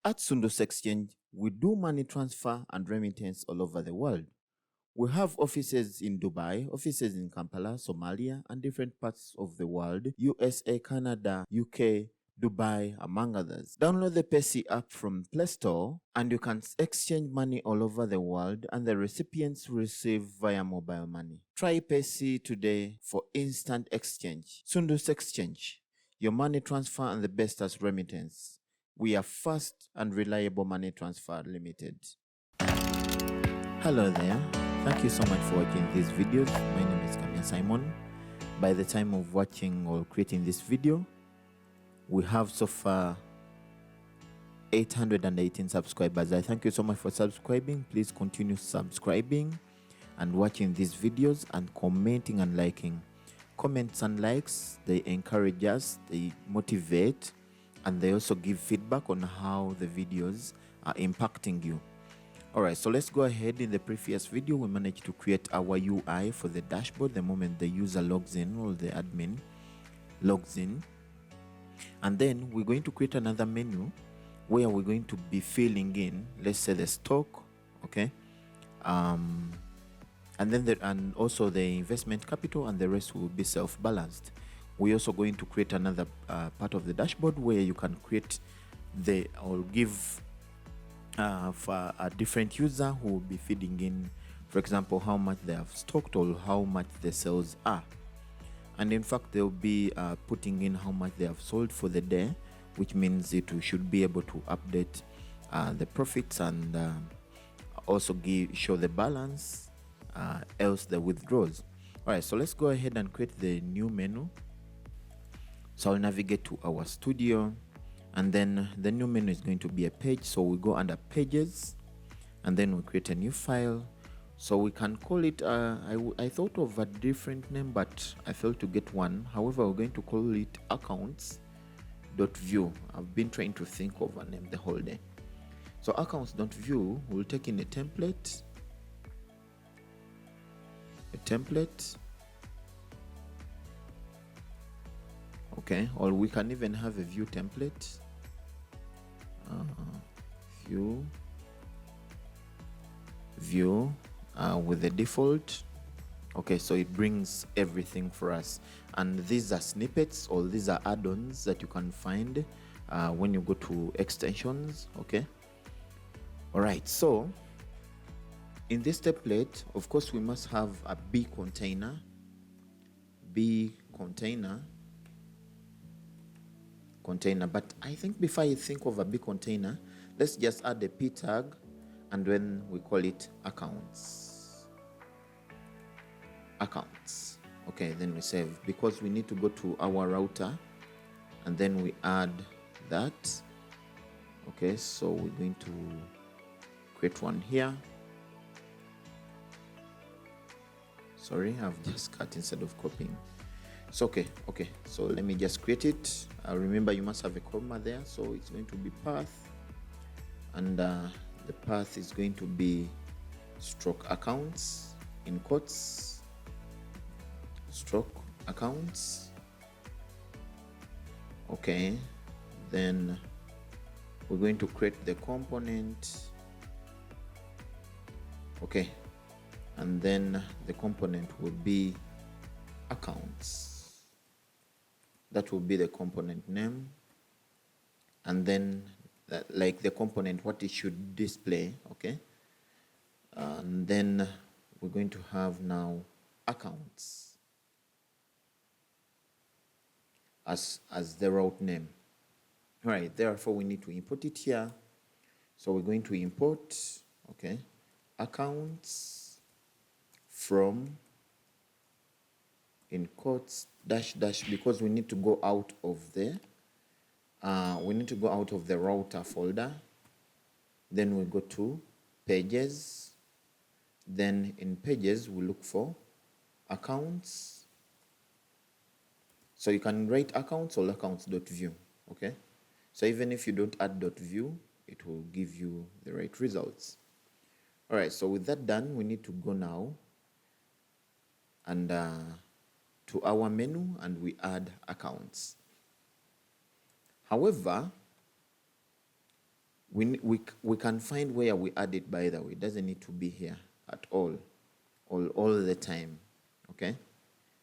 At Sundus Exchange, we do money transfer and remittance all over the world. We have offices in Dubai, offices in Kampala, Somalia, and different parts of the world, USA, Canada, UK, Dubai, among others. Download the Payc app from Play Store and you can exchange money all over the world and the recipients receive via mobile money. Try Payc today for instant exchange. Sundus Exchange, your money transfer and the best as remittance. We are fast and reliable money transfer limited. Hello there. Thank you so much for watching these videos. My name is Kamia Simon. By the time of watching or creating this video, we have so far 818 subscribers. I thank you so much for subscribing. Please continue subscribing and watching these videos and commenting and liking. Comments and likes, they encourage us, they motivate, and they also give feedback on how the videos are impacting you. Alright, so let's go ahead. In the previous video, we managed to create our UI for the dashboard the moment the user logs in or the admin logs in. And then we're going to create another menu where we're going to be filling in, let's say, the stock, okay? And then and also the investment capital, and the rest will be self-balanced. We're also going to create another part of the dashboard where you can create or give for a different user who will be feeding in, for example, how much they have stocked or how much the sales are. And in fact, they'll be putting in how much they have sold for the day, which means it should be able to update the profits and also show the balance, else the withdrawals. All right, so let's go ahead and create the new menu. So I'll navigate to our studio, and then the new menu is going to be a page. So we go under pages, and then we create a new file. So we can call it, I thought of a different name, but I failed to get one. However, we're going to call it accounts.view. I've been trying to think of a name the whole day. So accounts.view will take in a template. Okay, or we can even have a view template. View with the default. Okay, so it brings everything for us, and these are snippets, or these are add-ons that you can find when you go to extensions. Okay, all right, so in this template, of course, we must have a B container, but I think before I think of a big container, let's just add a P tag, and then we call it accounts. Okay, then we save, because we need to go to our router and then we add that. Okay, so we're going to create one here. Sorry, I've just cut instead of copying. So okay, so let me just create it. Remember, you must have a comma there, so it's going to be path, and the path is going to be stroke accounts, in quotes, stroke accounts. Okay, then we're going to create the component. Okay, and then the component will be accounts. That will be the component name, and then like the component, what it should display. Okay, and then we're going to have now accounts as the route name. All right, therefore we need to import it here. So we're going to import, okay, accounts from, in quotes, dash because we need to go out of the router folder. Then we go to pages, then in pages we look for accounts. So you can write accounts or accounts.view. Okay, so even if you don't add .view, it will give you the right results. All right, so with that done, we need to go now and to our menu, and we add accounts. However, we can find where we add it, by the way. It doesn't need to be here at all the time, okay?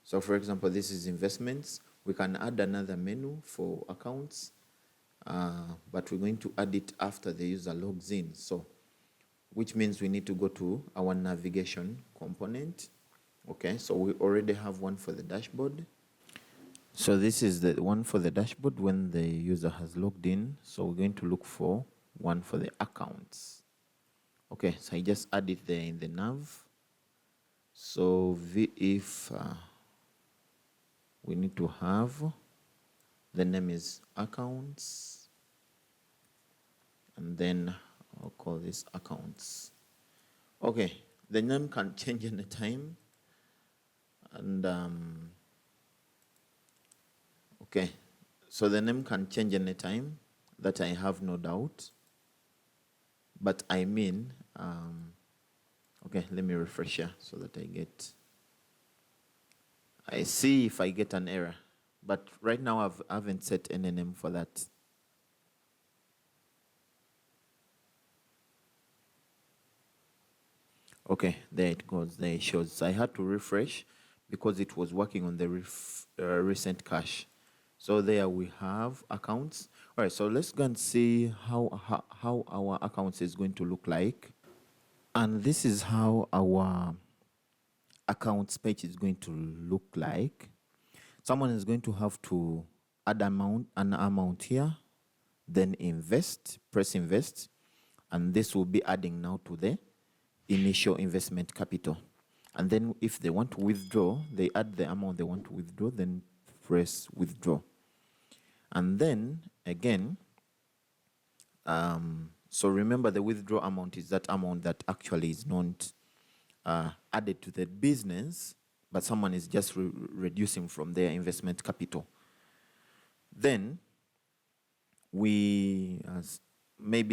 So for example, this is investments. We can add another menu for accounts, but we're going to add it after the user logs in. So, which means we need to go to our navigation component. Okay, so we already have one for the dashboard. So this is the one for the dashboard when the user has logged in. So we're going to look for one for the accounts. Okay, so I just add it there in the nav. So if we need to have, the name is accounts, and then I'll call this accounts. Okay, the name can change any time, and okay, so the name can change any time, that I have no doubt, but I mean, okay, let me refresh here so that I see if I get an error. But right now I haven't set any name for that. Okay, there it goes, there it shows. So I had to refresh because it was working on the recent cache. So there we have accounts. All right, so let's go and see how our accounts is going to look like. And this is how our accounts page is going to look like. Someone is going to have to add an amount here, then press invest, and this will be adding now to the initial investment capital. And then if they want to withdraw, they add the amount they want to withdraw, then press withdraw. And then again, so remember the withdraw amount is that amount that actually is not added to the business, but someone is just reducing from their investment capital. Then maybe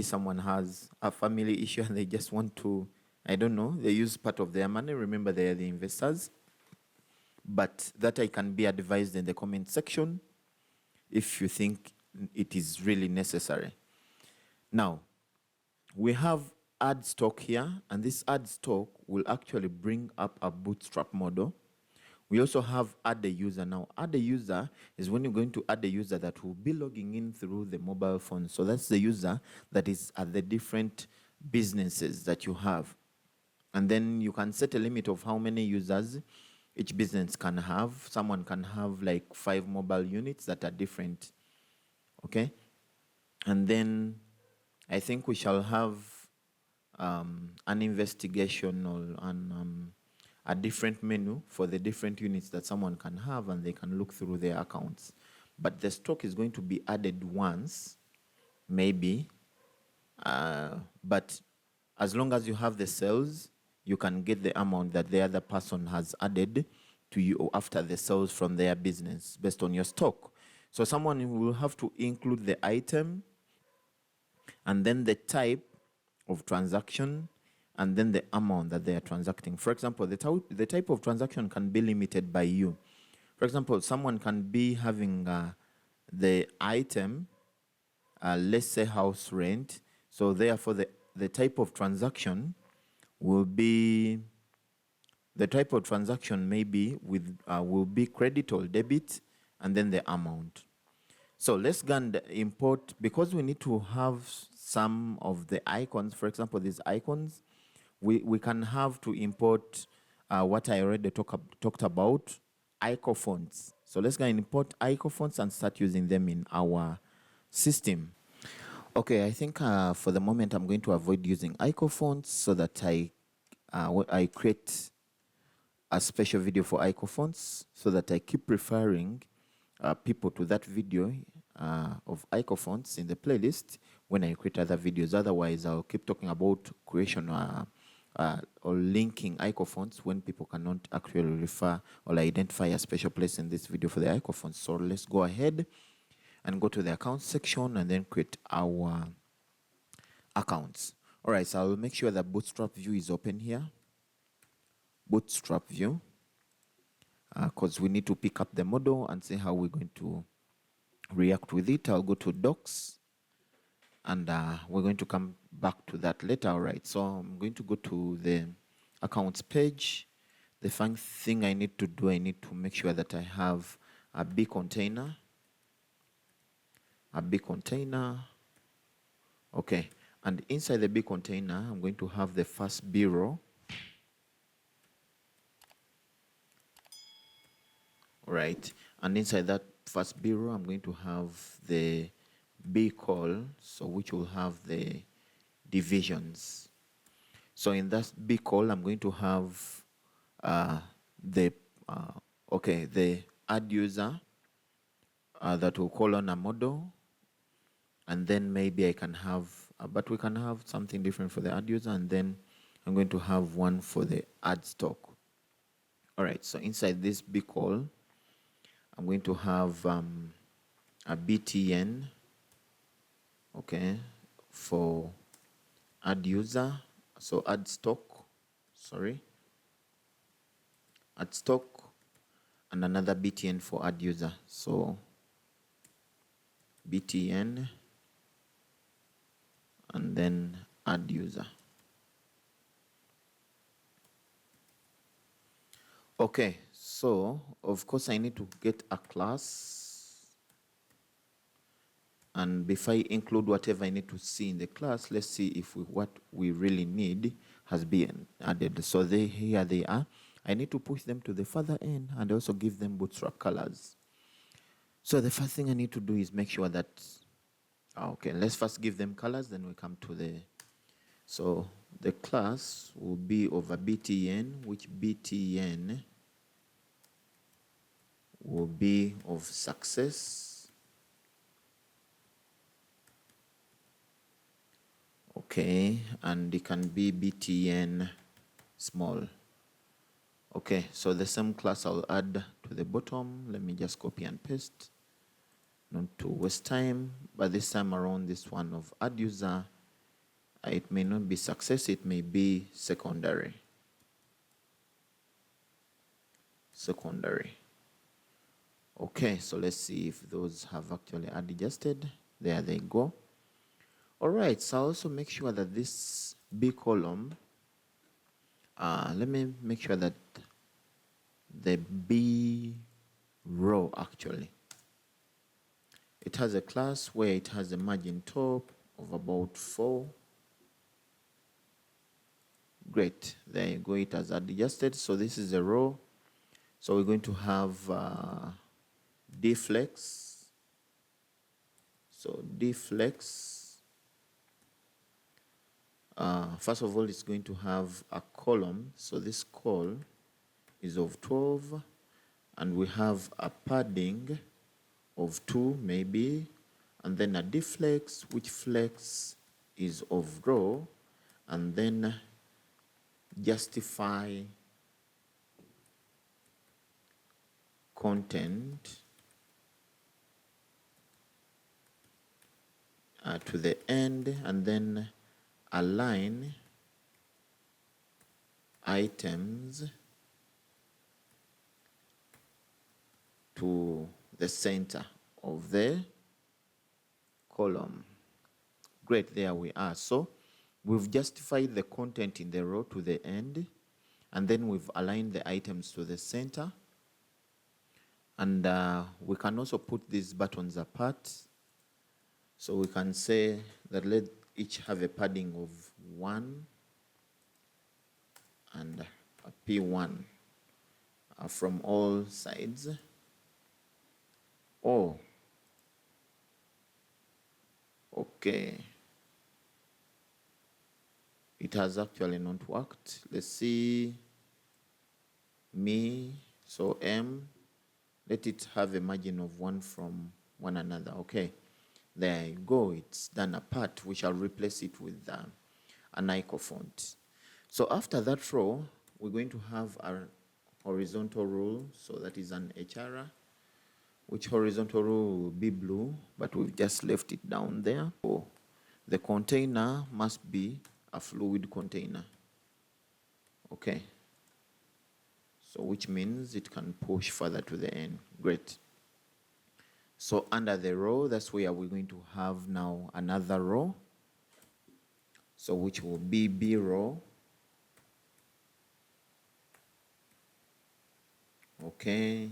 someone has a family issue and they just want to, I don't know, they use part of their money. Remember, they are the investors. But that I can be advised in the comment section if you think it is really necessary. Now, we have add stock here, and this add stock will actually bring up a bootstrap model. We also have add a user. Now, add a user is when you're going to add a user that will be logging in through the mobile phone. So that's the user that is at the different businesses that you have. And then you can set a limit of how many users each business can have. Someone can have like 5 mobile units that are different. Okay? And then I think we shall have an investigation or a different menu for the different units that someone can have, and they can look through their accounts. But the stock is going to be added once, maybe, but as long as you have the sales, you can get the amount that the other person has added to you after the sales from their business based on your stock. So someone will have to include the item, and then the type of transaction, and then the amount that they are transacting. For example, the type of transaction can be limited by you. For example, someone can be having the item, let's say house rent. So therefore, the type of transaction will be, the type of transaction maybe will be credit or debit, and then the amount. So let's go and import, because we need to have some of the icons. For example, these icons, we can have to import what I already talked about, icon fonts. So let's go and import icon fonts and start using them in our system. Okay, I think for the moment I'm going to avoid using icon fonts so that I create a special video for icon fonts, so that I keep referring people to that video of icon fonts in the playlist when I create other videos. Otherwise, I'll keep talking about creation or linking icon fonts when people cannot actually refer or identify a special place in this video for the icon fonts. So let's go ahead and go to the accounts section and then create our accounts. All right, so I'll make sure that Bootstrap view is open here. Bootstrap view, because we need to pick up the model and see how we're going to react with it. I'll go to docs, and we're going to come back to that later. All right, so I'm going to go to the accounts page. The first thing I need to do, I need to make sure that I have a B container. Okay, and inside the B container, I'm going to have the first B row. All right, and inside that first B row, I'm going to have the B call, so which will have the divisions. So in that B call, I'm going to have the the add user that will call on a model, and then maybe I can have, but we can have something different for the add user, and then I'm going to have one for the add stock. All right, so inside this B call, I'm going to have a btn, okay, for add user, so add stock, add stock, and another btn for add user, so btn and then add user. Okay, so of course I need to get a class, and before I include whatever I need to see in the class, let's see if what we really need has been added. So here they are. I need to push them to the further end and also give them bootstrap colors. So the first thing I need to do is make sure that, okay, let's first give them colors, then we come to the, so the class will be over btn, which btn will be of success. Okay, and it can be btn small. Okay, so the same class I'll add to the bottom. Let me just copy and paste, not to waste time. But this time around, this one of add user, it may not be success, it may be secondary. Okay, so let's see if those have actually adjusted. There they go. All right, so I'll also make sure that this B column, let me make sure that the B row actually, it has a class where it has a margin top of about 4. Great, there you go, it has adjusted. So this is a row. So we're going to have dflex. So dflex, first of all, it's going to have a column. So this call is of 12, and we have a padding of 2 maybe, and then a dflex, which flex is of row, and then justify content to the end, and then align items to the center of the column. Great, there we are. So we've justified the content in the row to the end, and then we've aligned the items to the center. And we can also put these buttons apart. So we can say that let each have a padding of 1 and a P1 from all sides. Oh, okay. It has actually not worked. Let's see. Me, so M, let it have a margin of 1 from one another. Okay, there you go. It's done apart. We shall replace it with an ICO font. So after that row, we're going to have a horizontal rule. So that is an HR, which horizontal rule will be blue, but we've just left it down there. So the container must be a fluid container. Okay. So which means it can push further to the end. Great. So under the row, that's where we're going to have now another row. So which will be B row. Okay.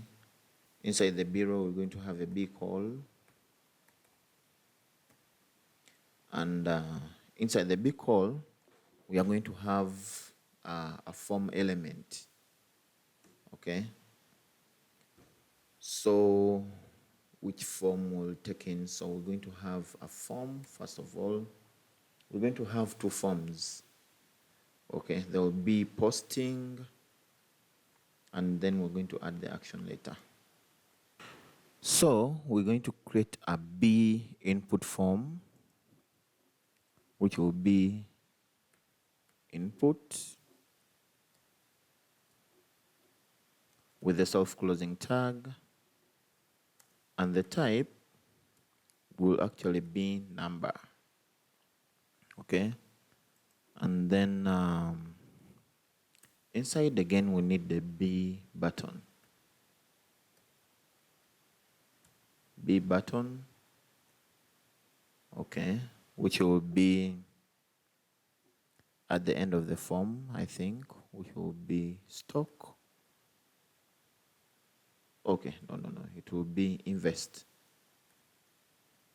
Inside the B row, we're going to have a B call. And inside the B call, we are going to have a form element. Okay. So which form will take in? So we're going to have a form, first of all. We're going to have two forms. Okay, there will be posting, and then we're going to add the action later. So we're going to create a B input form, which will be input with the self-closing tag, and the type will actually be number. Okay, and then inside again we need the B button. B button, okay, which will be at the end of the form, I think, which will be stock. Okay, no, it will be invest.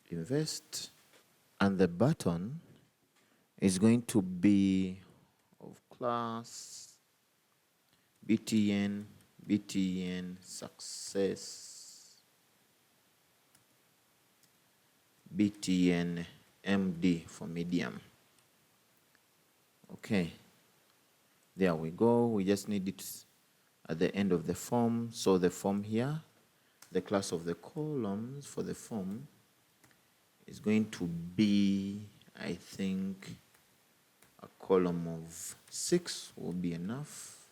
Invest, and the button is going to be of class BTN success BTN MD for medium. Okay, there we go. We just need it at the end of the form. So the form here, the class of the columns for the form is going to be, I think, a column of 6 will be enough.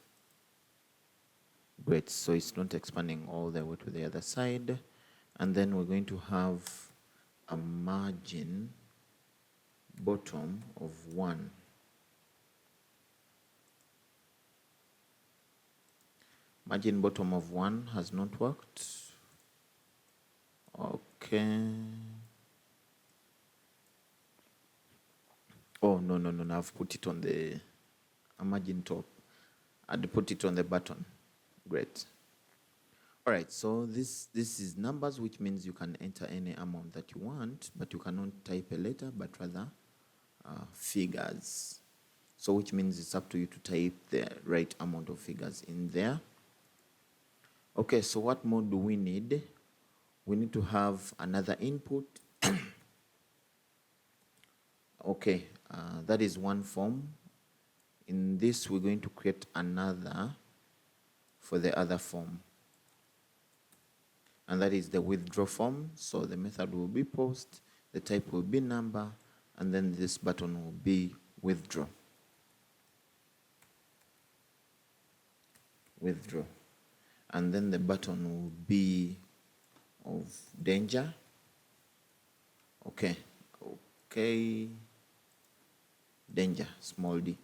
Great, so it's not expanding all the way to the other side. And then we're going to have a margin bottom of 1. Margin bottom of 1 has not worked. Okay. Oh, no, I've put it on the margin top. I'd put it on the button. Great. All right, so this is numbers, which means you can enter any amount that you want, but you cannot type a letter, but rather figures. So which means it's up to you to type the right amount of figures in there. Okay, so what more do we need? We need to have another input. Okay, that is one form. In this, we're going to create another for the other form. And that is the withdraw form. So the method will be post, the type will be number, and then this button will be withdraw. Withdraw. And then the button will be of danger. Okay. Danger, small d.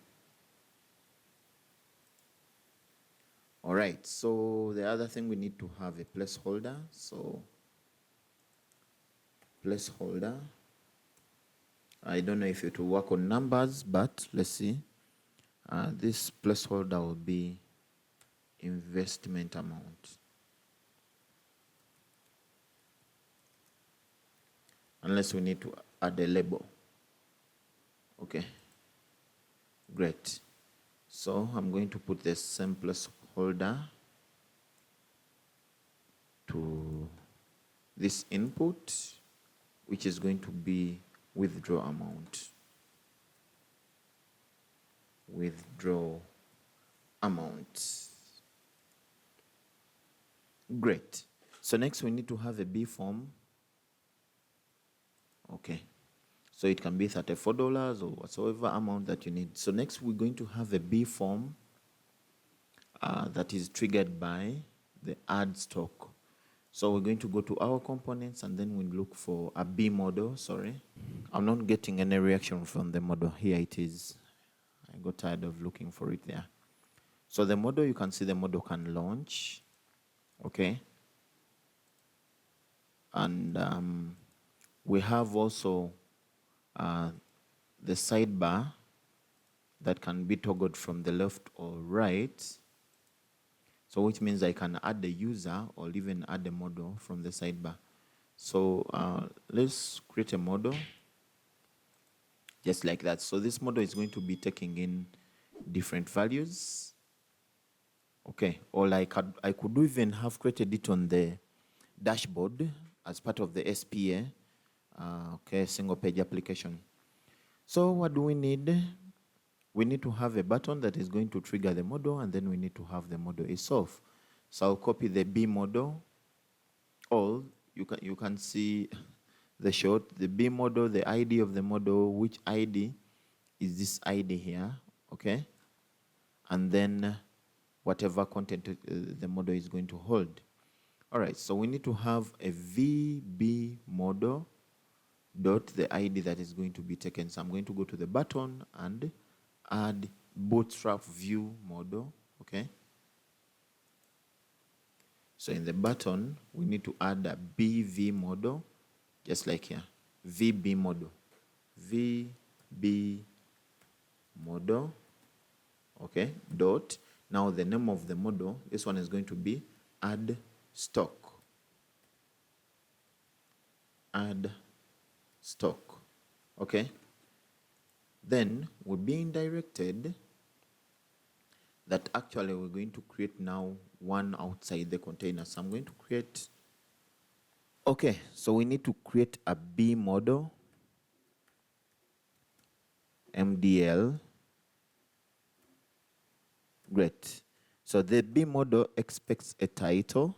All right, so the other thing, we need to have a placeholder. So placeholder, I don't know if it will work on numbers, but let's see. This placeholder will be investment amount. Unless we need to add a label. Okay, great. So I'm going to put the same placeholder to this input, which is going to be withdraw amount. Withdraw amount. Great. So next we need to have a B form. Okay. So it can be $34 or whatsoever amount that you need. So next we're going to have a B form that is triggered by the add stock. So we're going to go to our components and then we look for a B model. Sorry, I'm not getting any reaction from the model. Here it is. I got tired of looking for it there. So the model, you can see the model can launch. Okay. And we have also the sidebar that can be toggled from the left or right. So which means I can add the user or even add the model from the sidebar. So let's create a model just like that. So this model is going to be taking in different values. Okay, or like I could even have created it on the dashboard as part of the SPA, okay, single page application. So what do we need? We need to have a button that is going to trigger the model, and then we need to have the model itself. So I'll copy the B model. All you can see the short, the B model, the ID of the model, which ID is this ID here, okay? And then whatever content the model is going to hold. All right, so we need to have a VB model dot the ID that is going to be taken. So I'm going to go to the button and add bootstrap view model, okay? So in the button, we need to add a BV model, just like here, VB model, VB model, okay, dot. Now the name of the model, this one is going to be add stock, add stock, okay? Then we're being directed that actually we're going to create now one outside the container. So I'm going to create, okay, so we need to create a B model, MDL, great. So the B model expects a title.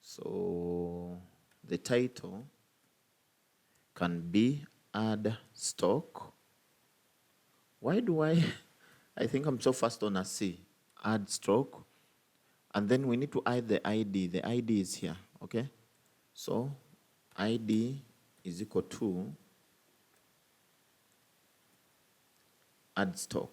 So the title can be add stock. Why do I think I'm so fast on a C, add stock. And then we need to add the ID. The ID is here, okay? So ID is equal to add stock.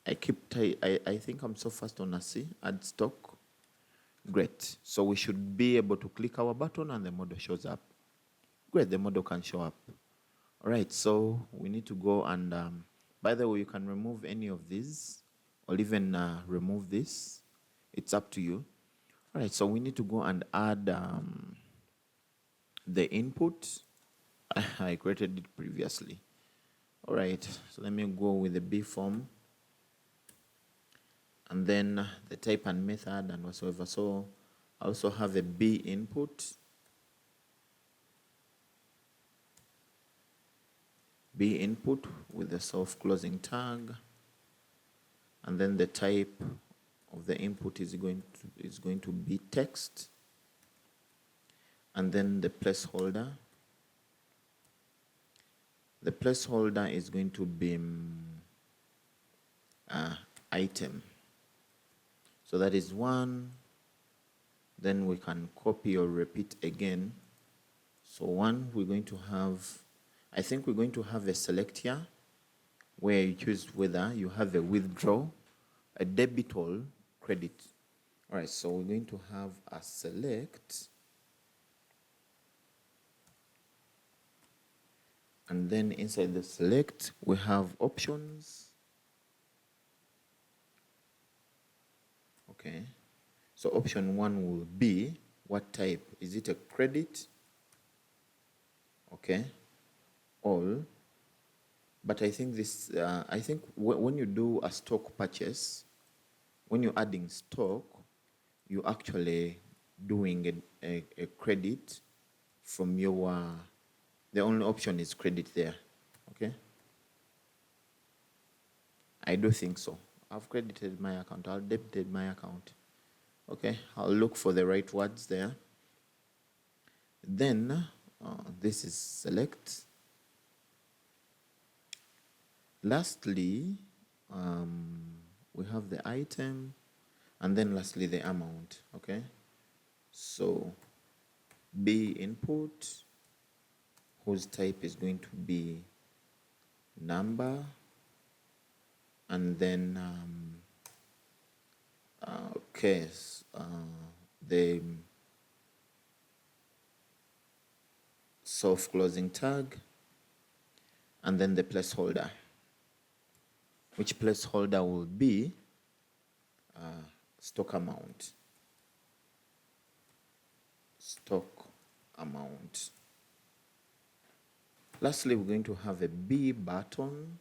I think I'm so fast on a C, add stock. Great. So we should be able to click our button and the model shows up. Great, the model can show up. All right, so we need to go and, by the way, you can remove any of these or even remove this. It's up to you. All right, so we need to go and add the input. I created it previously. All right, so let me go with the B form. And then the type and method and whatsoever. So I also have a B input. B input with the self-closing tag. And then the type of the input is going to be text. And then the placeholder. The placeholder is going to be item. So that is one. Then we can copy or repeat again. So one, we're going to have, I think we're going to have a select here where you choose whether you have a withdraw, a debit or credit. All right, so we're going to have a select. And then inside the select, we have options. Okay. So option one will be what type? Is it a credit? Okay. All. But I think this, I think when you do a stock purchase, when you're adding stock, you're actually doing a credit from your, the only option is credit there. Okay. I do think so. I've credited my account. I'll debited my account. Okay. I'll look for the right words there. Then this is select. Lastly, we have the item, and then lastly the amount. Okay. So B input, whose type is going to be number, and then Okay, the soft closing tag, and then the placeholder, which placeholder will be stock amount. Lastly, we're going to have a B button.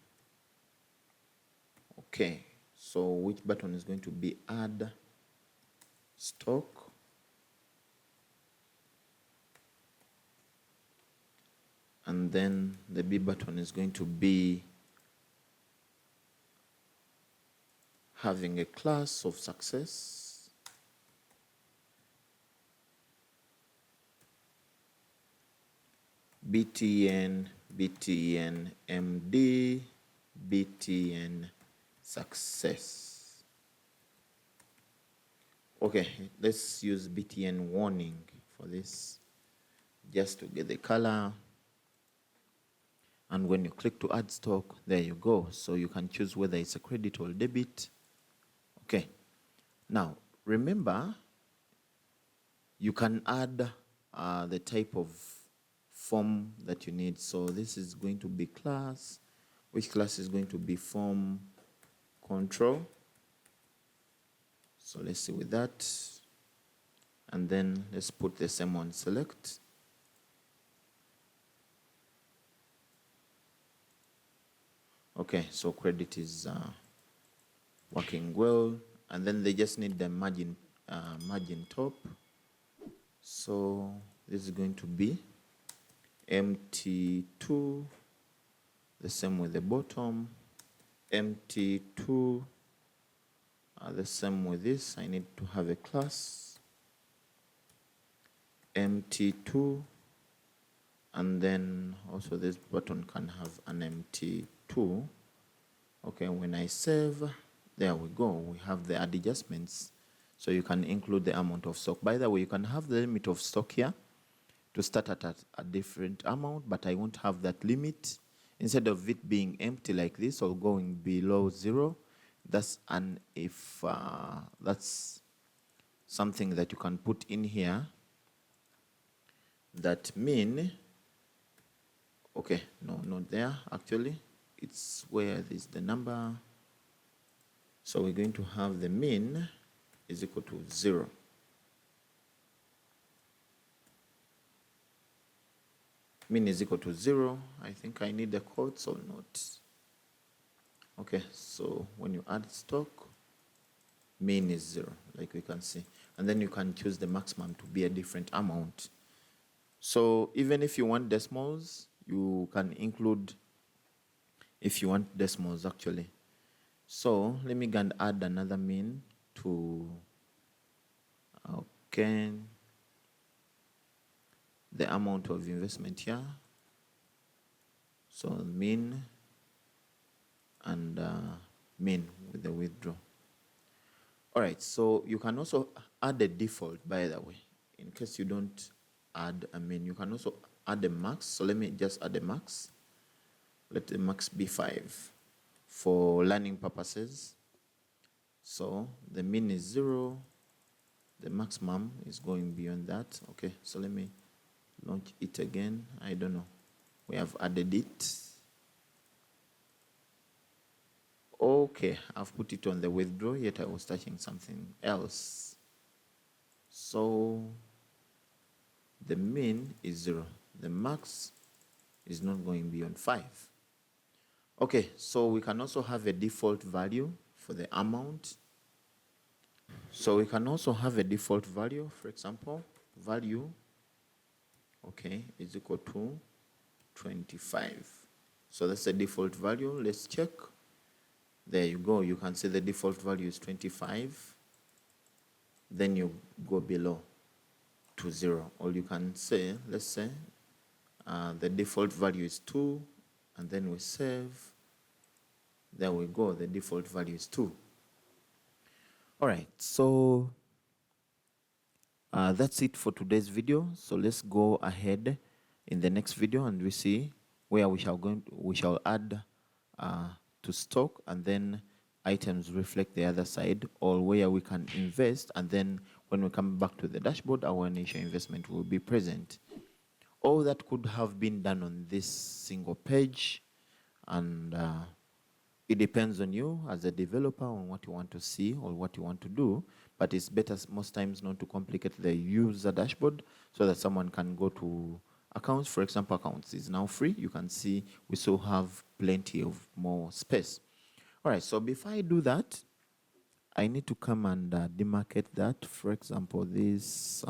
Okay, so which button is going to be add stock? And then the B button is going to be having a class of success. BTN, BTN, MD, BTN success. Okay, let's use BTN warning for this, just to get the color. And when you click to add stock, there you go. So you can choose whether it's a credit or debit. Okay. Now, remember, you can add the type of form that you need. So this is going to be class, which class is going to be form control. So let's see with that. And then let's put the same on select. Okay, so credit is working well. And then they just need the margin top. So this is going to be MT2, the same with the bottom, MT2, the same with this. I need to have a class, MT2, and then also this button can have an MT2. Okay, when I save, there we go. We have the add adjustments. So you can include the amount of stock. By the way, you can have the limit of stock here to start at a different amount, but I won't have that limit. Instead of it being empty like this or going below 0, that's that's something that you can put in here. That mean, okay, no, not there actually. It's where there's the number. So we're going to have the mean is equal to 0. Mean is equal to 0. I think I need the quotes or not. Okay, so when you add stock, mean is 0, like we can see. And then you can choose the maximum to be a different amount. So even if you want decimals, you can include if you want decimals actually. So let me go and add another mean to, okay, the amount of investment here. So mean and mean with the withdraw. All right, so you can also add a default, by the way, in case you don't add a mean. You can also add a max. So let me just add a max. Let the max be 5 for learning purposes. So the mean is 0. The maximum is going beyond that. Okay, so let me launch it again. I don't know. We have added it. Okay, I've put it on the withdraw, yet I was touching something else. So the mean is 0. The max is not going beyond 5. Okay, so we can also have a default value for the amount. So we can also have a default value, for example, value, okay, is equal to 25. So that's the default value. Let's check. There you go. You can see the default value is 25. Then you go below to 0. Or you can say, let's say, the default value is 2, and then we save. There we go. The default value is 2. All right. So that's it for today's video. So let's go ahead in the next video and we see where we shall add to stock, and then items reflect the other side, or where we can invest, and then when we come back to the dashboard, our initial investment will be present. All that could have been done on this single page, and it depends on you as a developer on what you want to see or what you want to do, but it's better most times not to complicate the user dashboard so that someone can go to accounts. For example, accounts is now free. You can see we still have plenty of more space. All right, so before I do that, I need to come and demarcate that. For example, this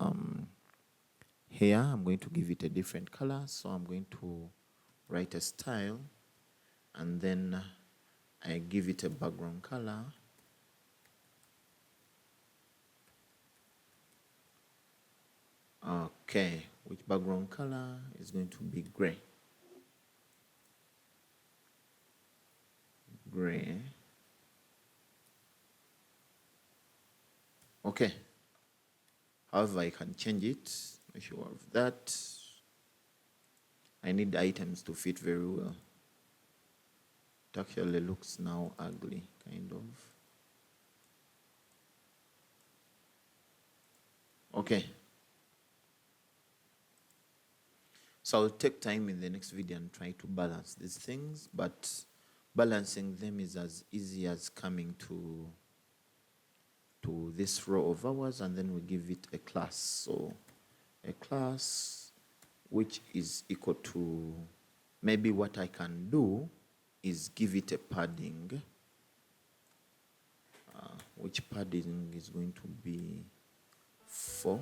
here, I'm going to give it a different color. So I'm going to write a style, and then I give it a background color. Okay, which background color is going to be gray. Gray. Okay. However, I can change it. Make sure of that. I need items to fit very well. It actually looks now ugly, kind of. Okay. So I'll take time in the next video and try to balance these things, but balancing them is as easy as coming to this row of ours, and then we give it a class. So a class which is equal to, maybe what I can do is give it a padding, which padding is going to be 4.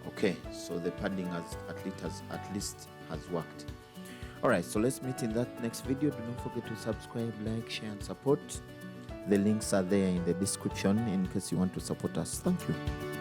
Okay, so the padding at least has worked. All right, so let's meet in that next video. Do not forget to subscribe, like, share, and support. The links are there in the description in case you want to support us. Thank you.